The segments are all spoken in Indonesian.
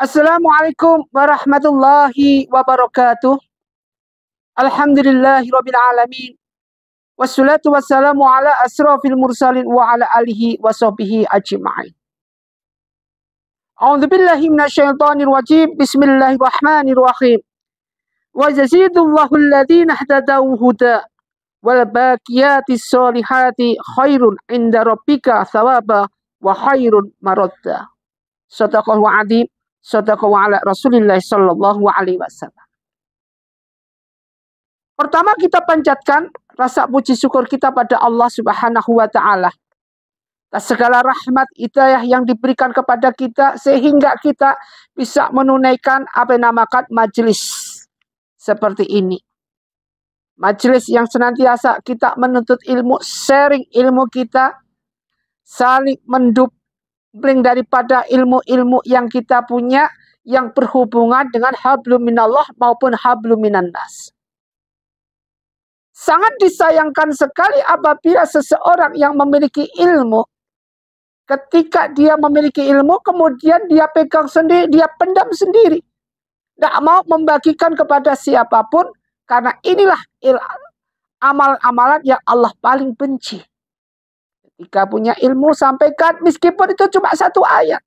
Assalamualaikum warahmatullahi wabarakatuh. Alhamdulillahirabbil alamin. Wassalatu wassalamu ala asrofil mursalin wa ala alihi washabihi ajma'in. A'udzubillahi minasyaitonir rajim. Bismillahirrahmanirrahim. Wa yazidullahu alladhina ihtadaw huda wal baqiyatis solihati khairun 'inda rabbika thawaba wa khairun maradda. Shadaqallahu 'adzim. Shadaqallahu ala Rasulillah sallallahu alaihi wasallam. Pertama, kita panjatkan rasa puji syukur kita pada Allah Subhanahu wa taala atas segala rahmat hidayah yang diberikan kepada kita sehingga kita bisa menunaikan apa yang dinamakan majelis seperti ini. Majelis yang senantiasa kita menuntut ilmu, sharing ilmu kita, saling mendupling daripada ilmu-ilmu yang kita punya yang berhubungan dengan hablum minallah maupun hablum minannas. Sangat disayangkan sekali apabila seseorang yang memiliki ilmu, ketika dia memiliki ilmu, kemudian dia pegang sendiri, dia pendam sendiri. Tidak mau membagikan kepada siapapun, karena inilah amal-amalan yang Allah paling benci. Ketika punya ilmu, sampaikan, meskipun itu cuma satu ayat.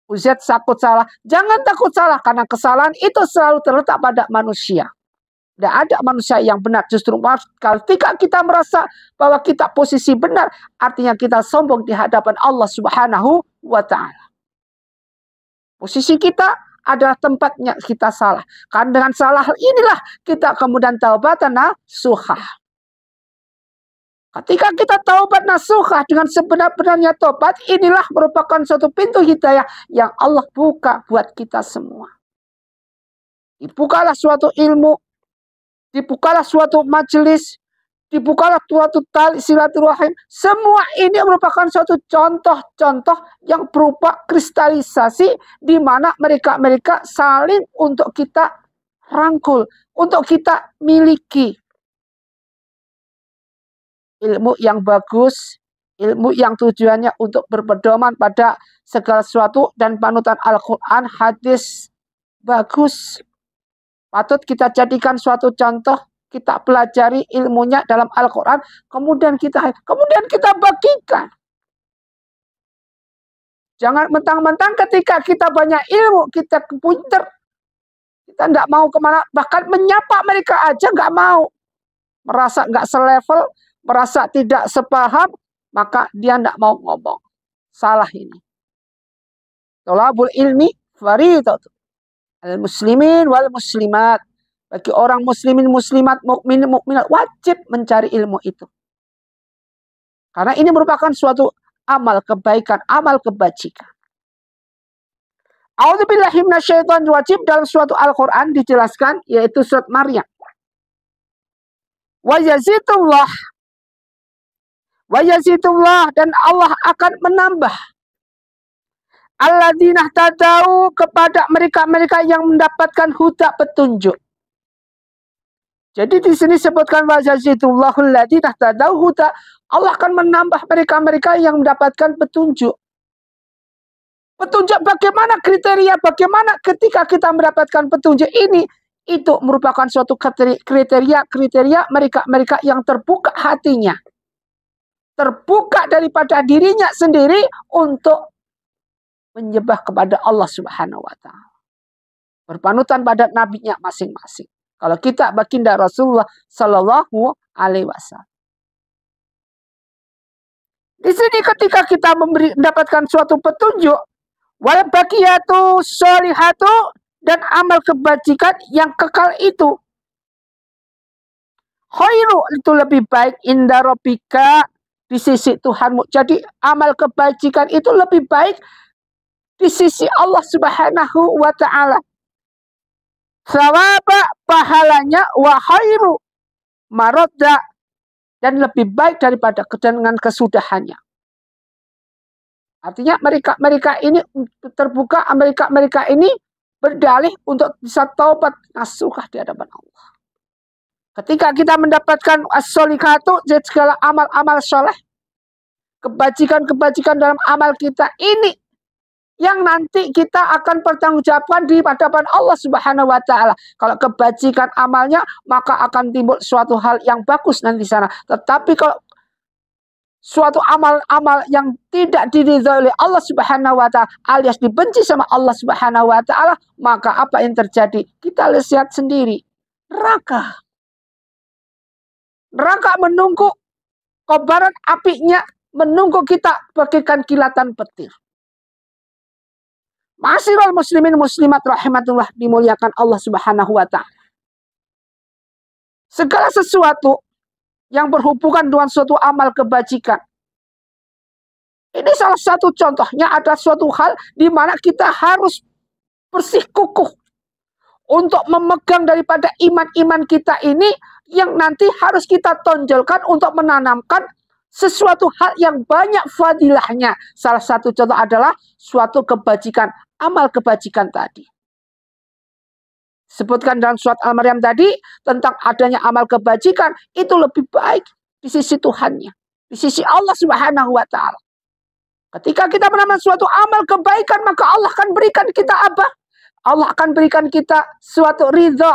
Uzet takut salah. Jangan takut salah, karena kesalahan itu selalu terletak pada manusia. Tidak ada manusia yang benar. Justru ketika kita merasa bahwa kita posisi benar, artinya kita sombong di hadapan Allah Subhanahu wa ta'ala. Posisi kita adalah tempatnya kita salah. Karena dengan salah inilah kita kemudian taubatan nasuhah. Ketika kita taubat nasuhah dengan sebenar-benarnya taubat, inilah merupakan suatu pintu hidayah yang Allah buka buat kita semua. Dibukalah suatu ilmu, dibukalah suatu majelis, dibukalah suatu tali silaturahim. Semua ini merupakan suatu contoh-contoh yang berupa kristalisasi di mana mereka saling untuk kita rangkul, untuk kita miliki. Ilmu yang bagus, ilmu yang tujuannya untuk berpedoman pada segala sesuatu dan panutan Al-Quran, hadis bagus. Patut kita jadikan suatu contoh, kita pelajari ilmunya dalam Al-Quran, kemudian kita bagikan. Jangan mentang-mentang ketika kita banyak ilmu, kita pinter, kita tidak mau kemana, bahkan menyapa mereka aja nggak mau. Merasa nggak selevel, merasa tidak sepaham, maka dia tidak mau ngomong. Salah ini. Thalabul ilmi fariidhatun al-muslimin wal muslimat. Bagi orang muslimin, muslimat, mukminin, mukminat wajib mencari ilmu itu. Karena ini merupakan suatu amal kebaikan, amal kebajikan. A'udzubillahi minasyaitonir rajim. Dalam suatu Al-Qur'an dijelaskan, yaitu surat Maryam. Wa yazidullah, dan Allah akan menambah alladzina tadau, kepada mereka yang mendapatkan huda, petunjuk. Jadi di sini sebutkan wa yazidullahu alladzina tadau huda. Allah akan menambah mereka yang mendapatkan petunjuk. Petunjuk bagaimana kriteria, bagaimana ketika kita mendapatkan petunjuk ini, itu merupakan suatu kriteria mereka yang terbuka hatinya. Terbuka daripada dirinya sendiri untuk menyembah kepada Allah Subhanahu wa ta'ala. Berpanutan pada nabinya masing-masing. Kalau kita baginda Rasulullah sallallahu alaihi wasallam. Di sini ketika kita mendapatkan suatu petunjuk, wal baqiyatu sholihatu, dan amal kebajikan yang kekal itu, khairu, itu lebih baik, inda rabbika, di sisi Tuhanmu. Jadi amal kebajikan itu lebih baik di sisi Allah Subhanahu wa ta'ala. Sawaba, pahalanya, wa khairu maradda, dan lebih baik daripada dengan kesudahannya. Artinya mereka ini terbuka, mereka ini berdalih untuk bisa taubat nasuhah di hadapan Allah. Ketika kita mendapatkan as-sholihatu, segala amal-amal soleh, kebajikan-kebajikan dalam amal kita ini yang nanti kita akan pertanggungjawabkan di hadapan Allah Subhanahu wa taala. Kalau kebajikan amalnya, maka akan timbul suatu hal yang bagus nanti sana. Tetapi kalau suatu amal-amal yang tidak diridhoi oleh Allah Subhanahu wa taala alias dibenci sama Allah Subhanahu wa taala, maka apa yang terjadi? Kita lihat sendiri. Neraka. Neraka menunggu, kobaran apinya menunggu kita bagaikan kilatan petir. Ma'asyiral muslimin muslimat rahimatullah, dimuliakan Allah Subhanahu wa taala. Segala sesuatu yang berhubungan dengan suatu amal kebajikan. Ini salah satu contohnya, ada suatu hal di mana kita harus bersikukuh untuk memegang daripada iman-iman kita ini yang nanti harus kita tonjolkan untuk menanamkan sesuatu hal yang banyak fadilahnya. Salah satu contoh adalah suatu kebajikan, amal kebajikan tadi. Sebutkan dalam surat Al-Maryam tadi tentang adanya amal kebajikan itu lebih baik di sisi Tuhannya, di sisi Allah Subhanahu wa taala. Ketika kita menambah suatu amal kebaikan, maka Allah akan berikan kita apa? Allah akan berikan kita suatu ridha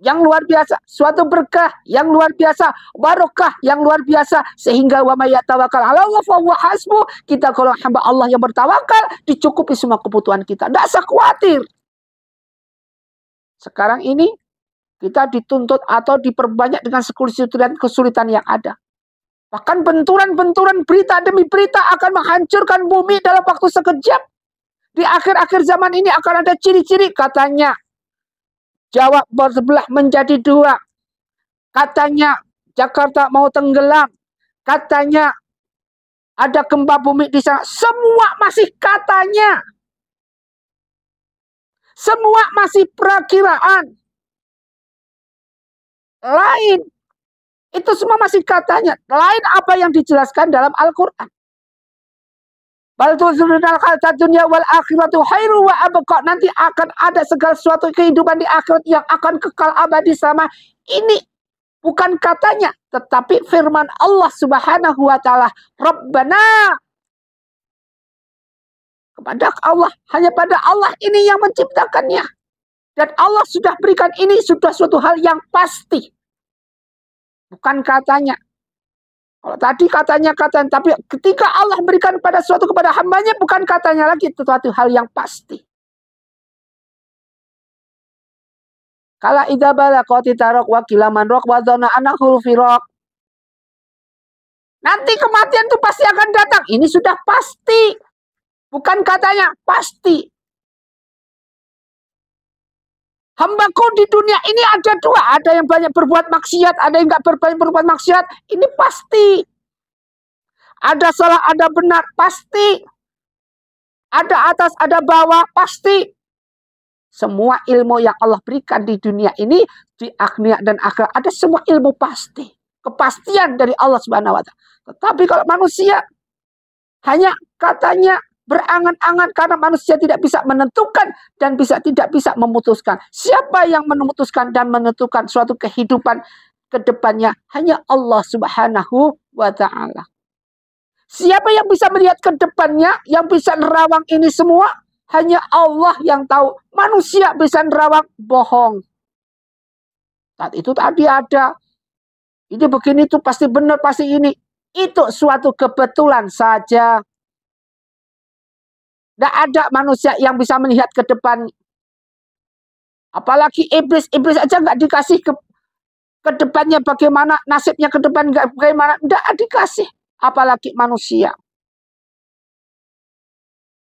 yang luar biasa, suatu berkah yang luar biasa, barokah yang luar biasa, sehingga wa may yatawakkal 'ala Allah fa huwa hasbuh. Kita kalau hamba Allah yang bertawakal, dicukupi semua kebutuhan kita. Tidak usah khawatir. Sekarang ini kita dituntut atau diperbanyak dengan kesulitan yang ada. Bahkan benturan-benturan berita demi berita akan menghancurkan bumi dalam waktu sekejap. Di akhir-akhir zaman ini akan ada ciri-ciri, katanya Jawa bersebelah menjadi dua. Katanya Jakarta mau tenggelam. Katanya ada gempa bumi di sana. Semua masih katanya. Semua masih perakiraan. Lain. Itu semua masih katanya. Lain apa yang dijelaskan dalam Al-Quran. Bal tu'thiruna al-hayatad dunya wal akhiratu khairu wa abqa. Nanti akan ada segala sesuatu kehidupan di akhirat yang akan kekal abadi sama. Ini bukan katanya, tetapi firman Allah Subhanahu wa taala. Rabbana, kepada Allah, hanya pada Allah ini yang menciptakannya. Dan Allah sudah berikan ini, sudah suatu hal yang pasti. Bukan katanya. Kalau tadi katanya, tapi ketika Allah berikan kepada hambanya, bukan katanya lagi, suatu hal yang pasti. Kala idza balaqati taraq wa kilaman raq wa dzana anahul firaq. Nanti kematian itu pasti akan datang. Ini sudah pasti. Bukan katanya, pasti. Hambaku di dunia ini ada dua. Ada yang banyak berbuat maksiat, ada yang nggak banyak berbuat maksiat. Ini pasti. Ada salah, ada benar, pasti. Ada atas, ada bawah, pasti. Semua ilmu yang Allah berikan di dunia ini, di dunia dan akhirat, ada semua ilmu pasti. Kepastian dari Allah Subhanahu wa taala. Tetapi kalau manusia hanya katanya, berangan-angan, karena manusia tidak bisa menentukan dan tidak bisa memutuskan. Siapa yang memutuskan dan menentukan suatu kehidupan ke depannya? Hanya Allah Subhanahu wa taala. Siapa yang bisa melihat ke depannya, yang bisa nerawang ini semua? Hanya Allah yang tahu. Manusia bisa nerawang, bohong. Saat itu tadi ada. Ini begini tuh pasti benar, pasti ini. Itu suatu kebetulan saja. Tidak ada manusia yang bisa melihat ke depan. Apalagi iblis. Iblis aja nggak dikasih ke depannya bagaimana, nasibnya ke depan bagaimana. Tidak dikasih. Apalagi manusia.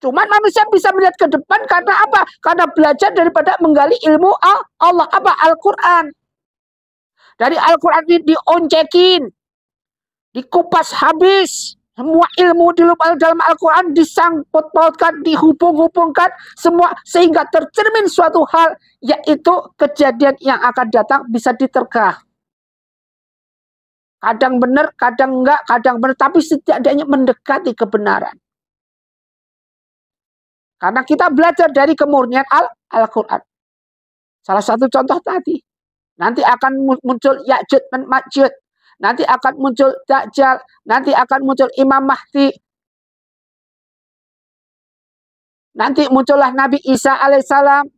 Cuman manusia bisa melihat ke depan karena apa? Karena belajar daripada menggali ilmu Allah. Apa? Al-Quran. Dari Al-Quran ini dioncekin. Dikupas habis. Semua ilmu di dalam Al-Quran disangkut-pautkan, dihubung-hubungkan semua sehingga tercermin suatu hal, yaitu kejadian yang akan datang bisa diterka. Kadang benar, kadang enggak, kadang benar, tapi setidaknya mendekati kebenaran. Karena kita belajar dari kemurnian Al-Quran. Salah satu contoh tadi, nanti akan muncul Ya'juj dan Ma'juj. Nanti akan muncul Dajjal. Nanti akan muncul Imam Mahdi. Nanti muncullah Nabi Isa alaihissalam.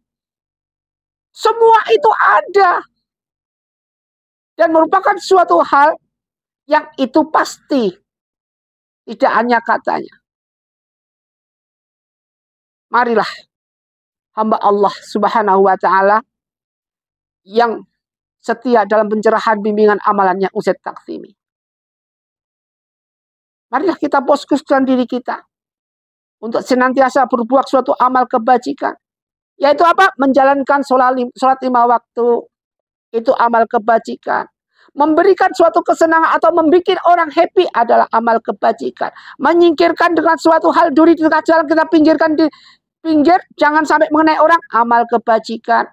Semua itu ada. Dan merupakan suatu hal yang itu pasti. Tidak hanya katanya. Marilah hamba Allah subhanahu wa ta'ala yang setia dalam pencerahan bimbingan amalannya Ustaz Taksimi. Marilah kita fokuskan diri kita untuk senantiasa berbuat suatu amal kebajikan. Yaitu apa? Menjalankan sholat 5 waktu. Itu amal kebajikan. Memberikan suatu kesenangan atau membuat orang happy adalah amal kebajikan. Menyingkirkan dengan suatu hal duri di tengah jalan, kita pinggirkan di pinggir, jangan sampai mengenai orang, amal kebajikan.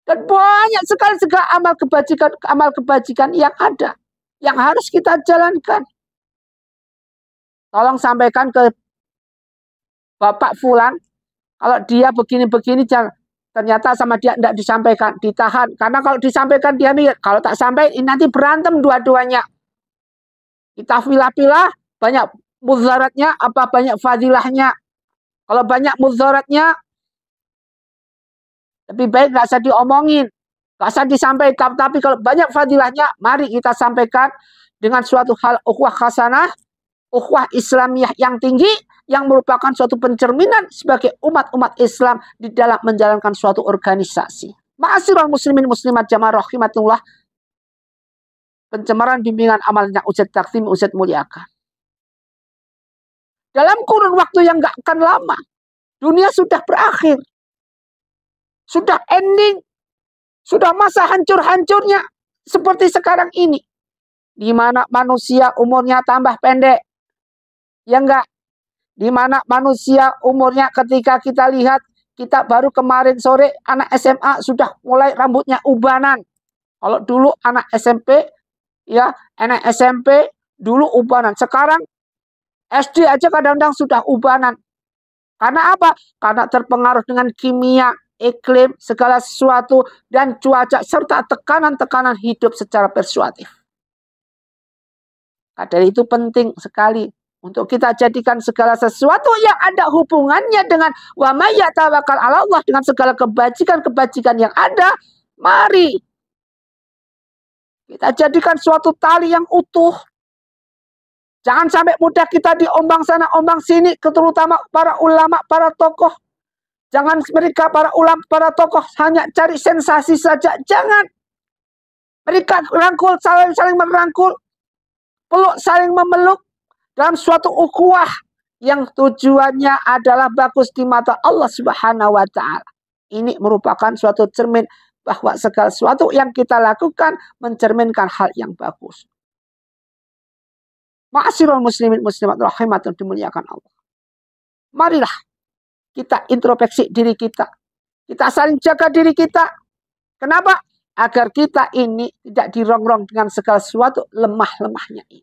Dan banyak sekali segala amal kebajikan yang ada, yang harus kita jalankan. Tolong sampaikan ke Bapak Fulan, kalau dia begini-begini, ternyata sama dia tidak disampaikan, ditahan. Karena kalau disampaikan dia mikir, kalau tak sampai nanti berantem dua-duanya. Kita pilah-pilah, banyak mudaratnya, apa banyak fadilahnya. Kalau banyak mudaratnya, lebih baik nggak usah diomongin, nggak usah disampaikan. Tapi kalau banyak fadilahnya, mari kita sampaikan dengan suatu hal ukhuwah hasanah, ukhuwah Islamiyah yang tinggi, yang merupakan suatu pencerminan sebagai umat-umat Islam di dalam menjalankan suatu organisasi. Ma'asyiral muslimin muslimat jamaah rahimatullah, pencemaran bimbingan amalnya Ustaz Taksimi, Ustaz muliakan. Dalam kurun waktu yang gak akan lama, dunia sudah berakhir. Sudah ending. Sudah masa hancur-hancurnya. Seperti sekarang ini. Di mana manusia umurnya tambah pendek. Ya enggak? Di mana manusia umurnya ketika kita lihat, kita baru kemarin sore anak SMA sudah mulai rambutnya ubanan. Kalau dulu anak SMP, ya anak SMP dulu ubanan. Sekarang SD aja kadang-kadang sudah ubanan. Karena apa? Karena terpengaruh dengan kimia, iklim, segala sesuatu, dan cuaca, serta tekanan-tekanan hidup secara persuasif. Nah, dari itu penting sekali untuk kita jadikan segala sesuatu yang ada hubungannya dengan wa may yatawakkal 'ala Allah, dengan segala kebajikan-kebajikan yang ada, mari kita jadikan suatu tali yang utuh. Jangan sampai mudah kita diombang sana, ombang sini, terutama para ulama, para tokoh. Jangan mereka para ulama, para tokoh hanya cari sensasi saja. Jangan. Mereka rangkul, saling merangkul, peluk, saling memeluk dalam suatu ukhuwah yang tujuannya adalah bagus di mata Allah Subhanahu wa ta'ala. Ini merupakan suatu cermin bahwa segala sesuatu yang kita lakukan mencerminkan hal yang bagus. Ma'asyiral muslimin muslimat rahimatun dimuliakan Allah. Marilah kita introspeksi diri kita. Kita saling jaga diri kita. Kenapa? Agar kita ini tidak dirongrong dengan segala sesuatu lemah-lemahnya ini.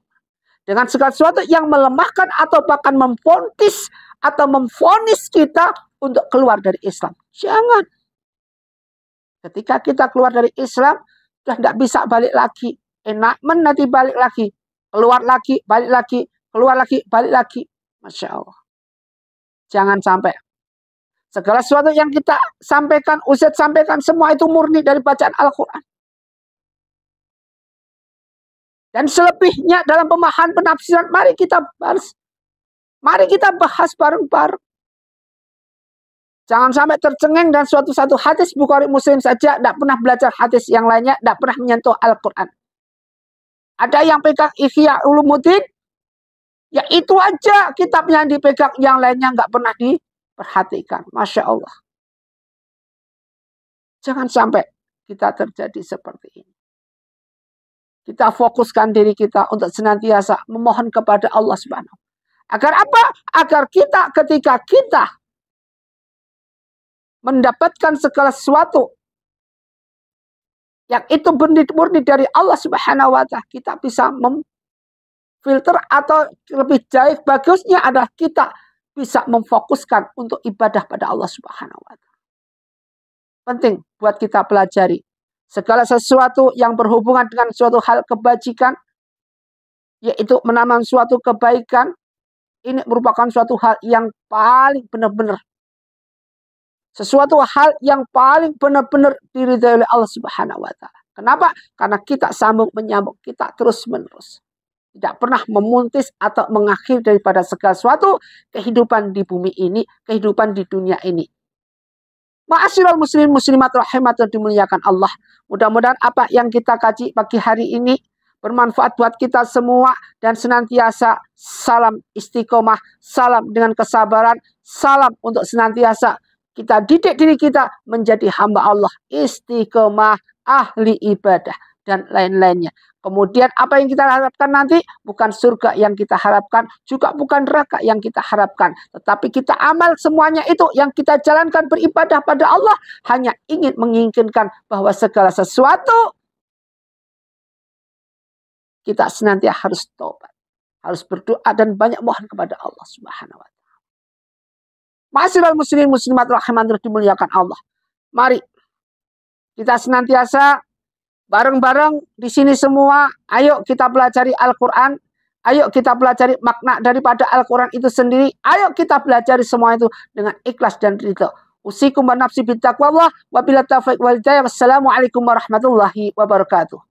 Dengan segala sesuatu yang melemahkan atau bahkan memfontis atau memfonis kita untuk keluar dari Islam. Jangan. Ketika kita keluar dari Islam, sudah tidak bisa balik lagi. Enakmen nanti balik lagi. Keluar lagi, balik lagi. Keluar lagi, balik lagi. Masya Allah. Jangan sampai. Segala sesuatu yang kita sampaikan, Ustaz sampaikan, semua itu murni dari bacaan Al-Quran. Dan selebihnya dalam pemahaman penafsiran, mari kita bahas bareng-bareng. Jangan sampai tercengeng dan suatu hadis Bukhari Muslim saja, tidak pernah belajar hadis yang lainnya, tidak pernah menyentuh Al-Quran. Ada yang pegang Ihya Ulumuddin, ya itu aja kitab yang dipegang, yang lainnya nggak pernah diperhatikan. Masya Allah. Jangan sampai kita terjadi seperti ini. Kita fokuskan diri kita untuk senantiasa memohon kepada Allah Subhanahu. Agar apa? Agar kita ketika kita mendapatkan segala sesuatu yang itu murni dari Allah Subhanahu wa ta'ala, kita bisa memfilter, atau lebih baik bagusnya adalah kita bisa memfokuskan untuk ibadah pada Allah Subhanahu wa ta'ala. Penting buat kita pelajari segala sesuatu yang berhubungan dengan suatu hal kebajikan, yaitu menanam suatu kebaikan, ini merupakan suatu hal yang paling benar-benar. Sesuatu hal yang paling benar-benar diridhai oleh Allah Subhanahu wa Ta'ala. Kenapa? Karena kita sambung menyambung, kita terus-menerus. Tidak pernah memuntis atau mengakhiri daripada segala sesuatu kehidupan di bumi ini, kehidupan di dunia ini. Ma'asyiral muslimin muslimat rahimatullah dimuliakan Allah. Mudah-mudahan apa yang kita kaji pagi hari ini bermanfaat buat kita semua dan senantiasa salam istiqomah, salam dengan kesabaran, salam untuk senantiasa kita didik diri kita menjadi hamba Allah, istiqomah, ahli ibadah, dan lain-lainnya. Kemudian apa yang kita harapkan nanti bukan surga yang kita harapkan, juga bukan neraka yang kita harapkan. Tetapi kita amal semuanya itu yang kita jalankan beribadah pada Allah hanya ingin menginginkan bahwa segala sesuatu kita senantiasa harus taubat, harus berdoa dan banyak mohon kepada Allah Subhanahu wa Ta'ala. Ma'asyiral muslimin muslimat rahimatullah dimuliakan Allah. Mari kita senantiasa bareng-bareng di sini semua, ayo kita pelajari Al-Qur'an, ayo kita pelajari makna daripada Al-Qur'an itu sendiri, ayo kita pelajari semua itu dengan ikhlas dan ridha. Usikum wa nafsi bittaqwallah wa billahi taufiq wal hidayah. Wassalamualaikum warahmatullahi wabarakatuh.